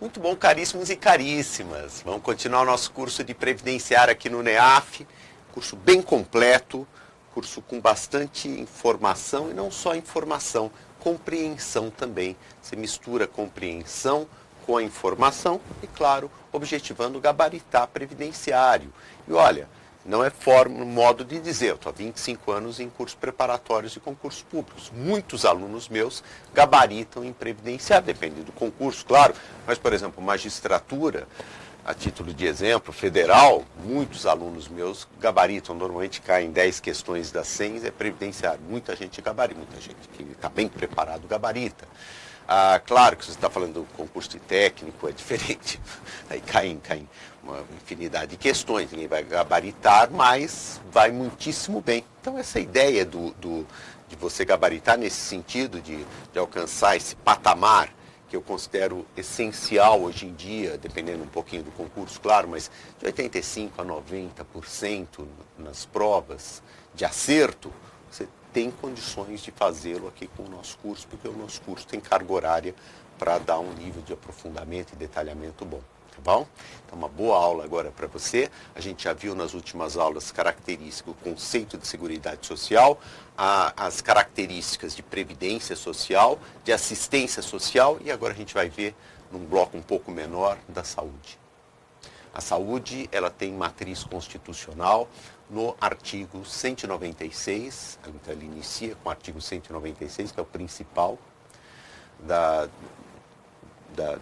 Muito bom, caríssimos e caríssimas. Vamos continuar o nosso curso de previdenciário aqui no NEAF. Curso bem completo, curso com bastante informação e não só informação, compreensão também. Você mistura compreensão com a informação e, claro, objetivando gabaritar previdenciário. E olha, não é modo de dizer, eu estou há 25 anos em cursos preparatórios e concursos públicos. Muitos alunos meus gabaritam em previdenciário, depende do concurso, claro. Mas, por exemplo, magistratura, a título de exemplo, federal, muitos alunos meus gabaritam, normalmente caem 10 questões das 100, é previdenciário. Muita gente gabarita, muita gente que está bem preparado gabarita. Claro que você está falando do concurso de técnico, é diferente. Aí caem uma infinidade de questões, ninguém vai gabaritar, mas vai muitíssimo bem. Então essa ideia de você gabaritar nesse sentido, de alcançar esse patamar, que eu considero essencial hoje em dia, dependendo um pouquinho do concurso, claro, mas de 85% a 90% nas provas de acerto, você tem condições de fazê-lo aqui com o nosso curso, porque o nosso curso tem carga horária para dar um nível de aprofundamento e detalhamento bom, tá bom? Então, uma boa aula agora para você. A gente já viu nas últimas aulas características, o conceito de seguridade social, as características de previdência social, de assistência social, e agora a gente vai ver, num bloco um pouco menor, da saúde. A saúde, ela tem matriz constitucional no artigo 196, então ele inicia com o artigo 196, que é o principal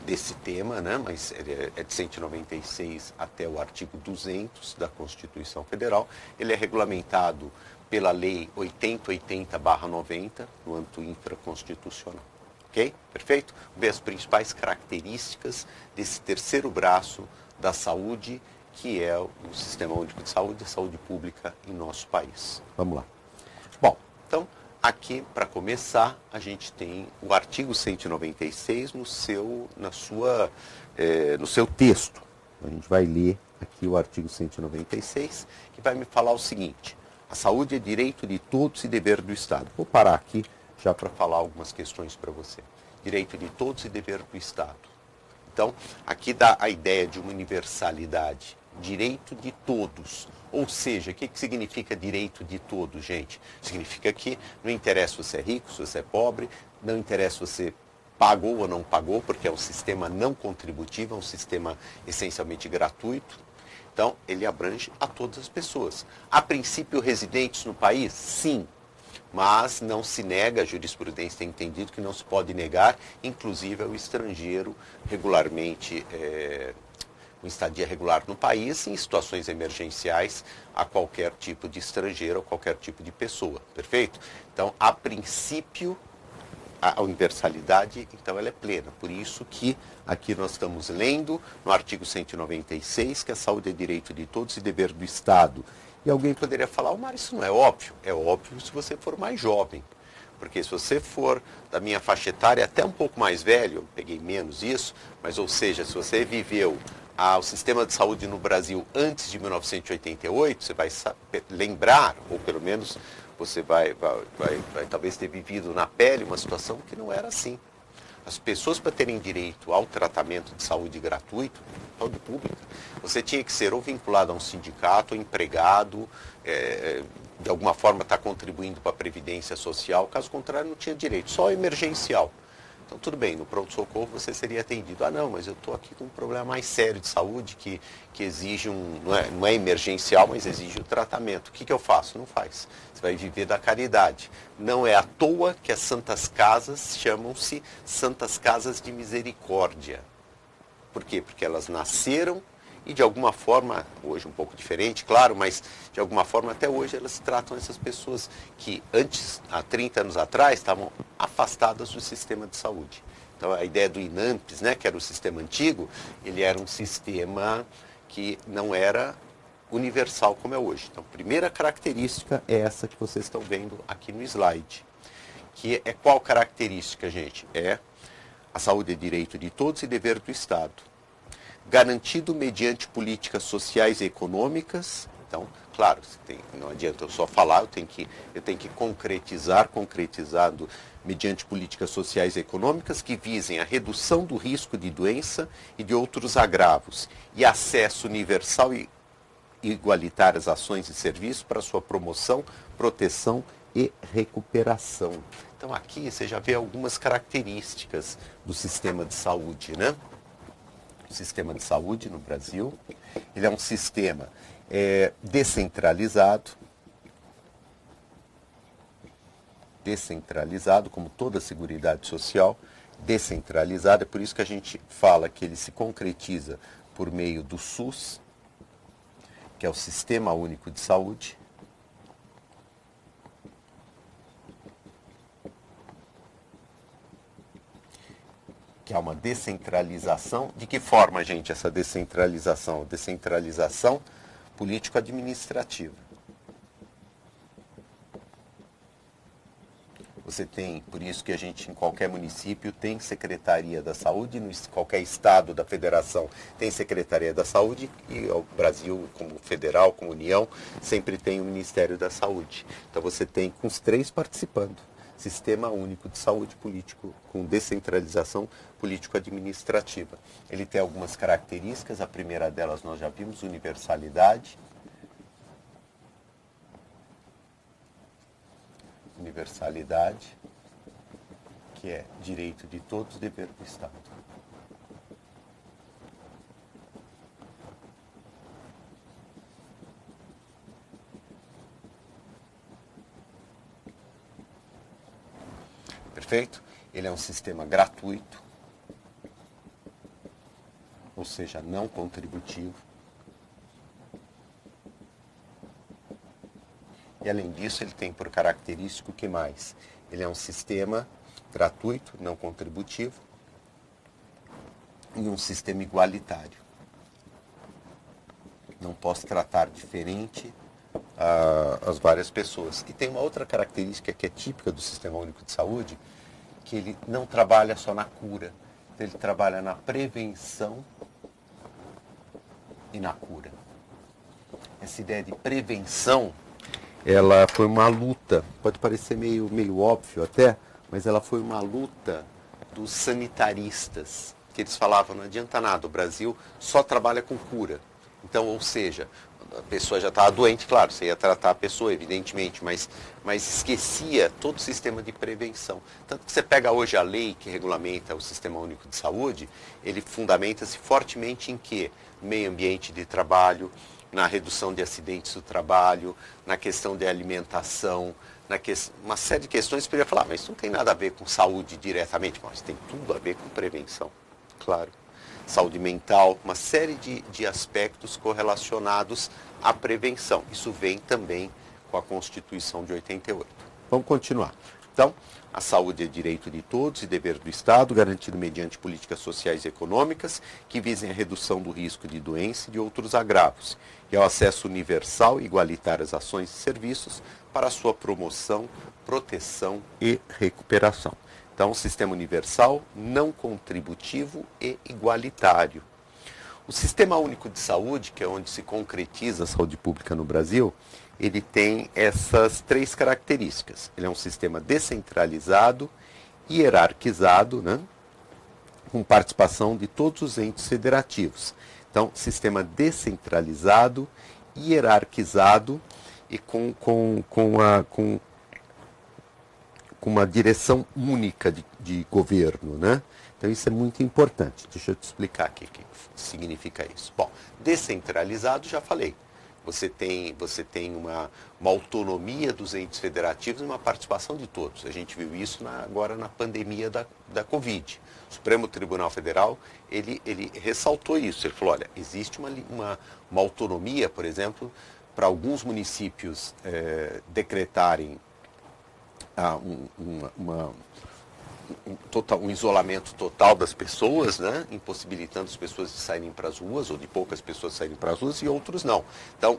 desse tema, né? Mas ele é de 196 até o artigo 200 da Constituição Federal. Ele é regulamentado pela Lei 8080/90, no âmbito infraconstitucional. Ok? Perfeito? Vamos ver as principais características desse terceiro braço da saúde, que é o Sistema Único de Saúde, a saúde pública em nosso país. Vamos lá. Bom, então, aqui, para começar, a gente tem o artigo 196 no seu texto. A gente vai ler aqui o artigo 196, que vai me falar o seguinte: a saúde é direito de todos e dever do Estado. Vou parar aqui já para falar algumas questões para você. Direito de todos e dever do Estado. Então, aqui dá a ideia de uma universalidade, direito de todos. Ou seja, o que significa direito de todos, gente? Significa que não interessa se você é rico, se você é pobre, não interessa se você pagou ou não pagou, porque é um sistema não contributivo, é um sistema essencialmente gratuito. Então, ele abrange a todas as pessoas. A princípio, residentes no país? Sim. Mas não se nega, a jurisprudência tem entendido que não se pode negar, inclusive ao estrangeiro regularmente, com estadia regular no país, em situações emergenciais, a qualquer tipo de estrangeiro, a qualquer tipo de pessoa, perfeito? Então, a princípio, a universalidade, então, ela é plena. Por isso que aqui nós estamos lendo, no artigo 196, que a saúde é direito de todos e dever do Estado. E alguém poderia falar, Mário, isso não é óbvio? É óbvio se você for mais jovem. Porque se você for da minha faixa etária, até um pouco mais velho, eu peguei menos isso, mas ou seja, se você viveu o sistema de saúde no Brasil antes de 1988, você vai lembrar, ou pelo menos você vai talvez ter vivido na pele uma situação que não era assim. As pessoas, para terem direito ao tratamento de saúde gratuito, saúde pública, você tinha que ser ou vinculado a um sindicato, ou empregado, de alguma forma está contribuindo para a Previdência Social, caso contrário não tinha direito, só emergencial. Então tudo bem, no pronto-socorro você seria atendido. Ah não, mas eu estou aqui com um problema mais sério de saúde que exige não é emergencial, mas exige o tratamento. O que eu faço? Não faz. Você vai viver da caridade. Não é à toa que as Santas Casas chamam-se Santas Casas de Misericórdia. Por quê? Porque elas nasceram e de alguma forma, hoje um pouco diferente, claro, mas de alguma forma até hoje elas tratam essas pessoas que antes, há 30 anos atrás, estavam afastadas do sistema de saúde. Então a ideia do INAMPS, né, que era o sistema antigo, ele era um sistema que não era universal como é hoje. Então a primeira característica é essa que vocês estão vendo aqui no slide. Que é qual característica, gente? É a saúde é direito de todos e dever do Estado. Garantido mediante políticas sociais e econômicas Então, claro, não adianta eu só falar, eu tenho que concretizado mediante políticas sociais e econômicas que visem a redução do risco de doença e de outros agravos e acesso universal e igualitário às ações e serviços para sua promoção, proteção e recuperação. Então aqui você já vê algumas características do sistema de saúde, né? O sistema de saúde no Brasil, ele é um sistema descentralizado, como toda a Seguridade Social, descentralizado. É por isso que a gente fala que ele se concretiza por meio do SUS, que é o Sistema Único de Saúde, que é uma descentralização. De que forma, gente, essa descentralização? Descentralização político-administrativa. Você tem, por isso que a gente, em qualquer município, tem Secretaria da Saúde, em qualquer estado da federação tem Secretaria da Saúde, e o Brasil, como federal, como União, sempre tem o Ministério da Saúde. Então você tem com os três participando. Sistema Único de Saúde político, com descentralização político-administrativa. Ele tem algumas características, a primeira delas nós já vimos, universalidade. Universalidade, que é direito de todos, dever do Estado. Perfeito? Ele é um sistema gratuito, ou seja, não contributivo. E além disso, ele tem por característico o que mais? Ele é um sistema gratuito, não contributivo, e um sistema igualitário. Não posso tratar diferente as várias pessoas. E tem uma outra característica que é típica do Sistema Único de Saúde, que ele não trabalha só na cura, ele trabalha na prevenção e na cura. Essa ideia de prevenção, ela foi uma luta, pode parecer meio óbvio até, mas ela foi uma luta dos sanitaristas, que eles falavam, não adianta nada, o Brasil só trabalha com cura. Então, ou seja, a pessoa já estava doente, claro, você ia tratar a pessoa, evidentemente, mas esquecia todo o sistema de prevenção. Tanto que você pega hoje a lei que regulamenta o Sistema Único de Saúde, ele fundamenta-se fortemente em quê? Meio ambiente de trabalho, na redução de acidentes do trabalho, na questão de alimentação, uma série de questões que poderia falar, mas isso não tem nada a ver com saúde diretamente, mas tem tudo a ver com prevenção, claro. Saúde mental, uma série de aspectos correlacionados à prevenção. Isso vem também com a Constituição de 88. Vamos continuar. Então, a saúde é direito de todos e dever do Estado, garantido mediante políticas sociais e econômicas que visem a redução do risco de doença e de outros agravos, e ao acesso universal e igualitário às ações e serviços para a sua promoção, proteção e recuperação. Então, sistema universal, não contributivo e igualitário. O Sistema Único de Saúde, que é onde se concretiza a saúde pública no Brasil, ele tem essas três características. Ele é um sistema descentralizado, hierarquizado, né, com participação de todos os entes federativos. Então, sistema descentralizado, hierarquizado e com uma direção única de governo, né? Então isso é muito importante. Deixa eu te explicar aqui o que significa isso. Bom, descentralizado, já falei. Você tem uma autonomia dos entes federativos e uma participação de todos. A gente viu isso agora na pandemia da Covid. O Supremo Tribunal Federal, ele ressaltou isso. Ele falou, olha, existe uma autonomia, por exemplo, para alguns municípios decretarem um isolamento total das pessoas, né? Impossibilitando as pessoas de saírem para as ruas, ou de poucas pessoas saírem para as ruas, e outros não. Então,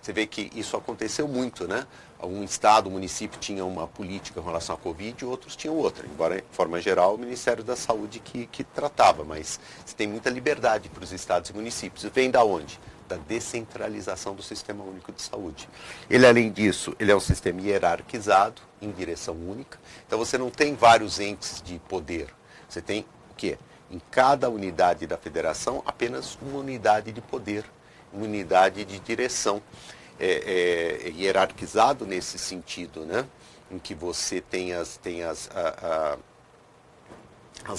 você vê que isso aconteceu muito, né? Um estado, um município tinha uma política em relação à Covid e outros tinham outra. Embora, de forma geral, o Ministério da Saúde que tratava, mas você tem muita liberdade para os estados e municípios. Vem da onde? da descentralização do Sistema Único de Saúde. Ele, além disso, ele é um sistema hierarquizado, em direção única. Então você não tem vários entes de poder. Você tem o quê? Em cada unidade da federação, apenas uma unidade de poder, uma unidade de direção. Hierarquizado nesse sentido, né? Em que você tem as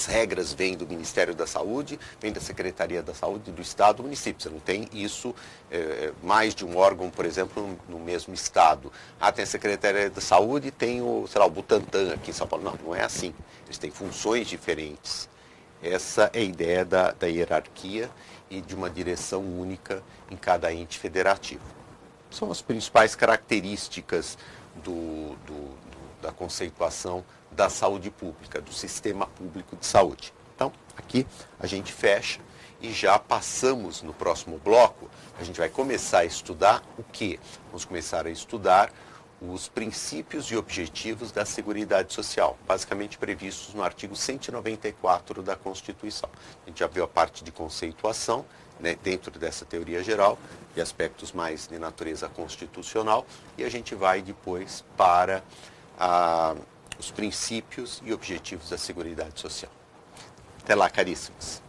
regras vêm do Ministério da Saúde, vêm da Secretaria da Saúde do Estado, do município. Você não tem isso, mais de um órgão, por exemplo, no mesmo Estado. Tem a Secretaria da Saúde e tem o Butantan aqui em São Paulo. Não, não é assim. Eles têm funções diferentes. Essa é a ideia da hierarquia e de uma direção única em cada ente federativo. São as principais características da conceituação da saúde pública, do sistema público de saúde. Então, aqui a gente fecha e já passamos no próximo bloco, a gente vai começar a estudar o quê? Vamos começar a estudar os princípios e objetivos da Seguridade Social, basicamente previstos no artigo 194 da Constituição. A gente já viu a parte de conceituação, né, dentro dessa teoria geral, de aspectos mais de natureza constitucional, e a gente vai depois para os princípios e objetivos da Seguridade Social. Até lá, caríssimos.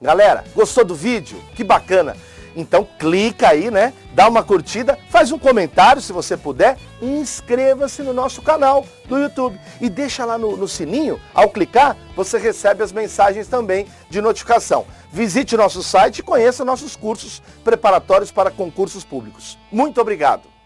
Galera, gostou do vídeo? Que bacana! Então clica aí, né? Dá uma curtida, faz um comentário se você puder, e inscreva-se no nosso canal do YouTube. E deixa lá no sininho, ao clicar, você recebe as mensagens também de notificação. Visite nosso site e conheça nossos cursos preparatórios para concursos públicos. Muito obrigado!